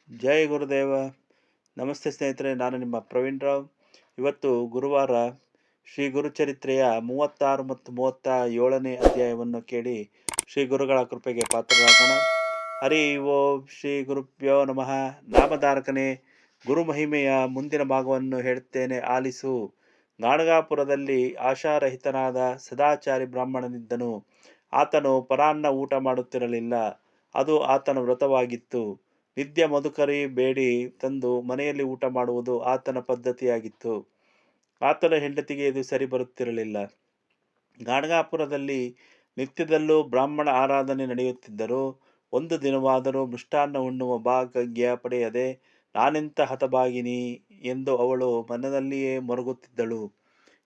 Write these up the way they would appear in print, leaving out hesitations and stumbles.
ಜೈ ಗುರುದೇವ. ನಮಸ್ತೆ ಸ್ನೇಹಿತರೆ, ನಾನು ನಿಮ್ಮ ಪ್ರವೀಣ್ ರಾವ್. ಇವತ್ತು ಗುರುವಾರ. ಶ್ರೀ ಗುರುಚರಿತ್ರೆಯ 36 ಮತ್ತು 37ನೇ ಅಧ್ಯಾಯವನ್ನು ಕೇಳಿ ಶ್ರೀ ಗುರುಗಳ ಕೃಪೆಗೆ ಪಾತ್ರರಾಗೋಣ. ಹರಿ ಓಂ ಶ್ರೀ ಗುರುಭ್ಯೋ ನಮಃ. ನಾಮಧಾರಕನೇ, ಗುರು ಮಹಿಮೆಯ ಮುಂದಿನ ಭಾಗವನ್ನು ಹೇಳುತ್ತೇನೆ, ಆಲಿಸು. ಗಾಣಗಾಪುರದಲ್ಲಿ ಆಶಾರಹಿತನಾದ ಸದಾಚಾರಿ ಬ್ರಾಹ್ಮಣನಿದ್ದನು. ಆತನು ಪರಾನ್ನ ಊಟ ಮಾಡುತ್ತಿರಲಿಲ್ಲ. ಅದು ಆತನ ವ್ರತವಾಗಿತ್ತು. ನಿತ್ಯ ಮಧುಕರಿ ಬೇಡಿ ತಂದು ಮನೆಯಲ್ಲಿ ಊಟ ಮಾಡುವುದು ಆತನ ಪದ್ಧತಿಯಾಗಿತ್ತು. ಆತನ ಹೆಂಡತಿಗೆ ಇದು ಸರಿ ಬರುತ್ತಿರಲಿಲ್ಲ. ಗಾಣಗಾಪುರದಲ್ಲಿ ನಿತ್ಯದಲ್ಲೂ ಬ್ರಾಹ್ಮಣ ಆರಾಧನೆ ನಡೆಯುತ್ತಿದ್ದರೂ ಒಂದು ದಿನವಾದರೂ ಮೃಷ್ಟಾನ್ನ ಉಣ್ಣುವ ಭಾಗ್ಯ ಪಡೆಯದೆ ನಾನೆಂಥ ಹತಭಾಗಿನಿ ಎಂದು ಅವಳು ಮನದಲ್ಲಿಯೇ ಮರುಗುತ್ತಿದ್ದಳು.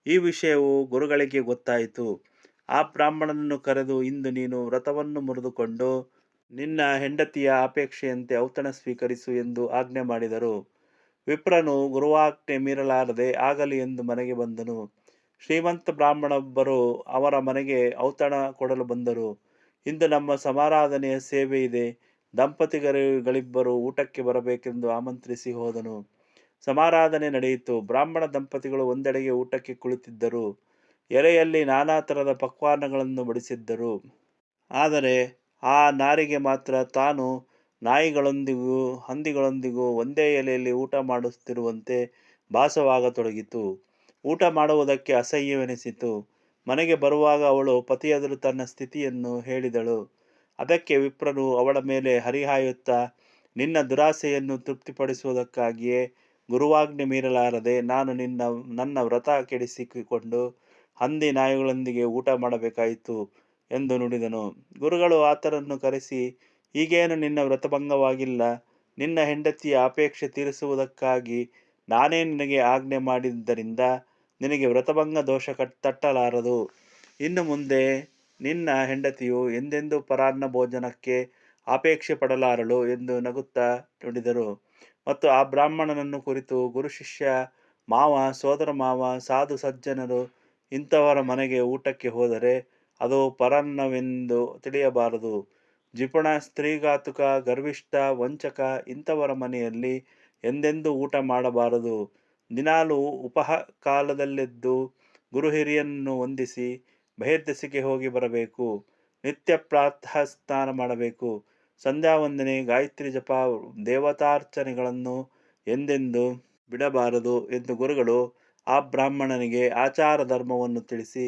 ಈ ವಿಷಯವು ಗುರುಗಳಿಗೆ ಗೊತ್ತಾಯಿತು. ಆ ಬ್ರಾಹ್ಮಣನನ್ನು ಕರೆದು, ಇಂದು ನೀನು ವ್ರತವನ್ನು ಮುರಿದುಕೊಂಡು ನಿನ್ನ ಹೆಂಡತಿಯ ಅಪೇಕ್ಷೆಯಂತೆ ಔತಣ ಸ್ವೀಕರಿಸು ಎಂದು ಆಜ್ಞೆ ಮಾಡಿದರು. ವಿಪ್ರನು ಗುರುವಾಜ್ಞೆ ಮೀರಲಾರದೆ ಆಗಲಿ ಎಂದು ಮನೆಗೆ ಬಂದನು. ಶ್ರೀಮಂತ ಬ್ರಾಹ್ಮಣೊಬ್ಬರು ಅವರ ಮನೆಗೆ ಔತಣ ಕೊಡಲು ಬಂದರು. ಇಂದು ನಮ್ಮ ಸಮಾರಾಧನೆಯ ಸೇವೆ ಇದೆ, ದಂಪತಿಗಳಿಬ್ಬರು ಊಟಕ್ಕೆ ಬರಬೇಕೆಂದು ಆಮಂತ್ರಿಸಿ ಹೋದನು. ಸಮಾರಾಧನೆ ನಡೆಯಿತು. ಬ್ರಾಹ್ಮಣ ದಂಪತಿಗಳು ಒಂದೆಡೆಗೆ ಊಟಕ್ಕೆ ಕುಳಿತಿದ್ದರು. ಎಲೆಯಲ್ಲಿ ನಾನಾ ಥರದ ಪಕ್ವಾನ್ನಗಳನ್ನು ಬಡಿಸಿದ್ದರು. ಆದರೆ ಆ ನಾರಿಗೆ ಮಾತ್ರ ತಾನು ನಾಯಿಗಳೊಂದಿಗೂ ಹಂದಿಗಳೊಂದಿಗೂ ಒಂದೇ ಎಲೆಯಲ್ಲಿ ಊಟ ಮಾಡುತ್ತಿರುವಂತೆ ಭಾಸವಾಗತೊಡಗಿತು. ಊಟ ಮಾಡುವುದಕ್ಕೆ ಅಸಹ್ಯವೆನಿಸಿತು. ಮನೆಗೆ ಬರುವಾಗ ಅವಳು ಪತಿಯೆದುರು ತನ್ನ ಸ್ಥಿತಿಯನ್ನು ಹೇಳಿದಳು. ಅದಕ್ಕೆ ವಿಪ್ರನು ಅವಳ ಮೇಲೆ ಹರಿಹಾಯುತ್ತಾ, ನಿನ್ನ ದುರಾಸೆಯನ್ನು ತೃಪ್ತಿಪಡಿಸುವುದಕ್ಕಾಗಿಯೇ ಗುರುವಾಜ್ಞೆ ಮೀರಲಾರದೆ ನಾನು ನನ್ನ ವ್ರತ ಕೆಡಿಸಿಕೊಂಡು ಹಂದಿ ನಾಯಿಗಳೊಂದಿಗೆ ಊಟ ಮಾಡಬೇಕಾಯಿತು ಎಂದು ನುಡಿದನು. ಗುರುಗಳು ಆತನನ್ನು ಕರೆಸಿ, ಈಗೇನು ನಿನ್ನ ವ್ರತಭಂಗವಾಗಿಲ್ಲ. ನಿನ್ನ ಹೆಂಡತಿಯ ಅಪೇಕ್ಷೆ ತೀರಿಸುವುದಕ್ಕಾಗಿ ನಾನೇ ನಿನಗೆ ಆಜ್ಞೆ ಮಾಡಿದ್ದರಿಂದ ನಿನಗೆ ವ್ರತಭಂಗ ದೋಷ ತಟ್ಟಲಾರದು. ಇನ್ನು ಮುಂದೆ ನಿನ್ನ ಹೆಂಡತಿಯು ಎಂದೆಂದೂ ಪರಾನ್ನ ಭೋಜನಕ್ಕೆ ಅಪೇಕ್ಷೆ ಪಡಲಾರಳು ಎಂದು ನಗುತ್ತಾ ನುಡಿದರು. ಮತ್ತು ಆ ಬ್ರಾಹ್ಮಣನನ್ನು ಕುರಿತು, ಗುರು ಶಿಷ್ಯ, ಮಾವ, ಸೋದರ ಮಾವ, ಸಾಧು ಸಜ್ಜನರು ಇಂಥವರ ಮನೆಗೆ ಊಟಕ್ಕೆ ಹೋದರೆ ಅದು ಪರಾನ್ನವೆಂದು ತಿಳಿಯಬಾರದು. ಜಿಪುಣ, ಸ್ತ್ರೀಘಾತುಕ, ಗರ್ವಿಷ್ಠ, ವಂಚಕ ಇಂಥವರ ಮನೆಯಲ್ಲಿ ಎಂದೆಂದೂ ಊಟ ಮಾಡಬಾರದು. ದಿನಾಲೂ ಉಪಹಾಕಾಲದಲ್ಲೆದ್ದು ಗುರು ಹಿರಿಯನನ್ನು ವಂದಿಸಿ ಬಹಿರ್ದೆಸೆಗೆ ಹೋಗಿ ಬರಬೇಕು. ನಿತ್ಯ ಪ್ರಾತಃ ಸ್ನಾನ ಮಾಡಬೇಕು. ಸಂಧ್ಯಾ ವಂದನೆ, ಗಾಯತ್ರಿ ಜಪ, ದೇವತಾರ್ಚನೆಗಳನ್ನು ಎಂದೆಂದೂ ಬಿಡಬಾರದು ಎಂದು ಗುರುಗಳು ಆ ಬ್ರಾಹ್ಮಣನಿಗೆ ಆಚಾರ ಧರ್ಮವನ್ನು ತಿಳಿಸಿ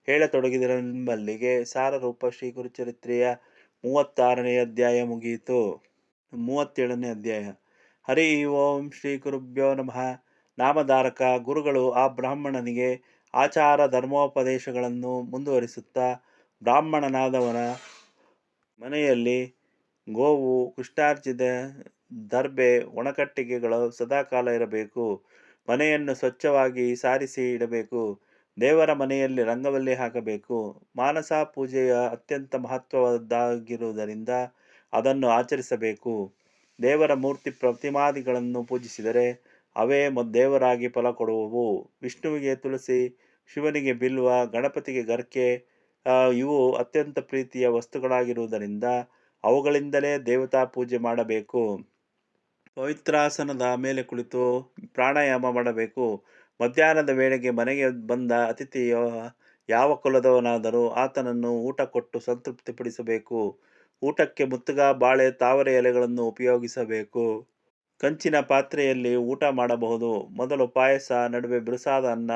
ಹೇಳತೊಡಗಿದರೆಂಬಲ್ಲಿಗೆ ಸಾರರೂಪ ಶ್ರೀ ಗುರುಚರಿತ್ರೆಯ 36ನೇ ಅಧ್ಯಾಯ ಮುಗಿಯಿತು. 37ನೇ ಅಧ್ಯಾಯ. ಹರಿ ಓಂ ಶ್ರೀ ಗುರುಭ್ಯೋ ನಮಃ. ನಾಮಧಾರಕ. ಗುರುಗಳು ಆ ಬ್ರಾಹ್ಮಣನಿಗೆ ಆಚಾರ ಧರ್ಮೋಪದೇಶಗಳನ್ನು ಮುಂದುವರಿಸುತ್ತಾ, ಬ್ರಾಹ್ಮಣನಾದವನ ಮನೆಯಲ್ಲಿ ಗೋವು, ಕೃಷ್ಣಾರ್ಜಿತ ದರ್ಬೆ, ಒಣಕಟ್ಟಿಗೆಗಳು ಸದಾಕಾಲ ಇರಬೇಕು. ಮನೆಯನ್ನು ಸ್ವಚ್ಛವಾಗಿ ಸಾರಿಸಿ ಇಡಬೇಕು. ದೇವರ ಮನೆಯಲ್ಲಿ ರಂಗವಲ್ಲಿ ಹಾಕಬೇಕು. ಮಾನಸ ಪೂಜೆಯ ಅತ್ಯಂತ ಮಹತ್ವದ್ದಾಗಿರುವುದರಿಂದ ಅದನ್ನು ಆಚರಿಸಬೇಕು. ದೇವರ ಮೂರ್ತಿ ಪ್ರತಿಮಾದಿಗಳನ್ನು ಪೂಜಿಸಿದರೆ ಅವೇ ದೇವರಾಗಿ ಫಲ ಕೊಡುವವು. ವಿಷ್ಣುವಿಗೆ ತುಳಸಿ, ಶಿವನಿಗೆ ಬಿಲ್ವ, ಗಣಪತಿಗೆ ಗರ್ಕೆ ಇವು ಅತ್ಯಂತ ಪ್ರೀತಿಯ ವಸ್ತುಗಳಾಗಿರುವುದರಿಂದ ಅವುಗಳಿಂದಲೇ ದೇವತಾ ಪೂಜೆ ಮಾಡಬೇಕು. ಪವಿತ್ರಾಸನದ ಮೇಲೆ ಕುಳಿತು ಪ್ರಾಣಾಯಾಮ ಮಾಡಬೇಕು. ಮಧ್ಯಾಹ್ನದ ವೇಳೆಗೆ ಮನೆಗೆ ಬಂದ ಅತಿಥಿಯ ಯಾವ ಕುಲದವನಾದರೂ ಆತನನ್ನು ಊಟ ಕೊಟ್ಟು ಸಂತೃಪ್ತಿಪಡಿಸಬೇಕು. ಊಟಕ್ಕೆ ಮುತ್ತುಗ, ಬಾಳೆ, ತಾವರೆ ಎಲೆಗಳನ್ನು ಉಪಯೋಗಿಸಬೇಕು. ಕಂಚಿನ ಪಾತ್ರೆಯಲ್ಲಿ ಊಟ ಮಾಡಬಹುದು. ಮೊದಲು ಪಾಯಸ, ನಡುವೆ ಬಿರುಸಾದ ಅನ್ನ,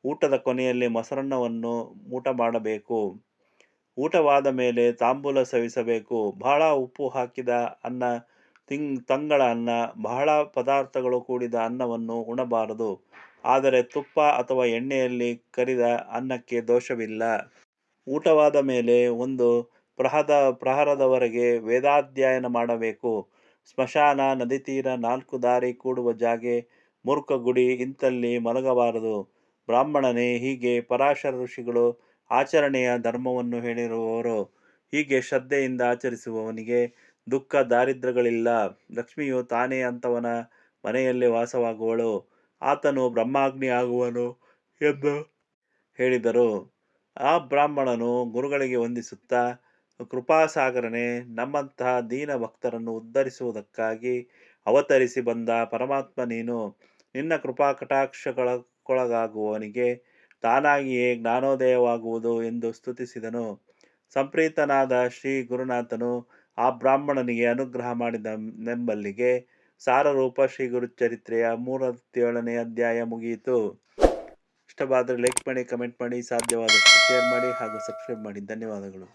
ಊಟದ ಕೊನೆಯಲ್ಲಿ ಮೊಸರನ್ನವನ್ನು ಊಟ ಮಾಡಬೇಕು. ಊಟವಾದ ಮೇಲೆ ತಾಂಬೂಲ ಸವಿಸಬೇಕು. ಬಹಳ ಉಪ್ಪು ಹಾಕಿದ ಅನ್ನ, ತಂಗಳ ಅನ್ನ, ಬಹಳ ಪದಾರ್ಥಗಳು ಕೂಡಿದ ಅನ್ನವನ್ನು ಉಣಬಾರದು. ಆದರೆ ತುಪ್ಪ ಅಥವಾ ಎಣ್ಣೆಯಲ್ಲಿ ಕರಿದ ಅನ್ನಕ್ಕೆ ದೋಷವಿಲ್ಲ. ಊಟವಾದ ಮೇಲೆ ಒಂದು ಪ್ರಹರದವರೆಗೆ ವೇದಾಧ್ಯಯನ ಮಾಡಬೇಕು. ಸ್ಮಶಾನ, ನದಿತೀರ, 4 ದಾರಿ ಕೂಡುವ ಜಾಗೆ, ಮೂರ್ಖ ಗುಡಿ ಇಂಥಲ್ಲಿ ಮಲಗಬಾರದು. ಬ್ರಾಹ್ಮಣನೇ, ಹೀಗೆ ಪರಾಶರ ಋಷಿಗಳು ಆಚರಣೆಯ ಧರ್ಮವನ್ನು ಹೇಳಿರುವರು. ಹೀಗೆ ಶ್ರದ್ಧೆಯಿಂದ ಆಚರಿಸುವವನಿಗೆ ದುಃಖ ದಾರಿದ್ರ್ಯಗಳಿಲ್ಲ. ಲಕ್ಷ್ಮಿಯು ತಾನೇ ಅಂಥವನ ಮನೆಯಲ್ಲಿ ವಾಸವಾಗುವಳು. ಆತನು ಬ್ರಹ್ಮಾಗ್ನಿ ಆಗುವನು ಎಂದು ಹೇಳಿದರು. ಆ ಬ್ರಾಹ್ಮಣನು ಗುರುಗಳಿಗೆ ವಂದಿಸುತ್ತಾ ಕೃಪಾಸಾಗರನೇ, ನಮ್ಮಂತಹ ದೀನ ಭಕ್ತರನ್ನು ಉದ್ಧರಿಸುವುದಕ್ಕಾಗಿ ಅವತರಿಸಿ ಬಂದ ಪರಮಾತ್ಮ ನೀನು. ನಿನ್ನ ಕೃಪಾ ಕಟಾಕ್ಷಗಳಕ್ಕೊಳಗಾಗುವವನಿಗೆ ತಾನಾಗಿಯೇ ಜ್ಞಾನೋದಯವಾಗುವುದು ಎಂದು ಸ್ತುತಿಸಿದನು. ಸಂಪ್ರೀತನಾದ ಶ್ರೀ ಗುರುನಾಥನು ಆ ಬ್ರಾಹ್ಮಣನಿಗೆ ಅನುಗ್ರಹ ಮಾಡಿದನೆಂಬಲ್ಲಿಗೆ ಸಾರರೂಪ ಶ್ರೀ ಗುರುಚರಿತ್ರೆಯ 37ನೇ ಅಧ್ಯಾಯ ಮುಗಿಯಿತು. ಇಷ್ಟವಾದರೆ ಲೈಕ್ ಮಾಡಿ, ಕಮೆಂಟ್ ಮಾಡಿ, ಸಾಧ್ಯವಾದಷ್ಟು ಶೇರ್ ಮಾಡಿ ಹಾಗೂ ಸಬ್ಸ್ಕ್ರೈಬ್ ಮಾಡಿ. ಧನ್ಯವಾದಗಳು.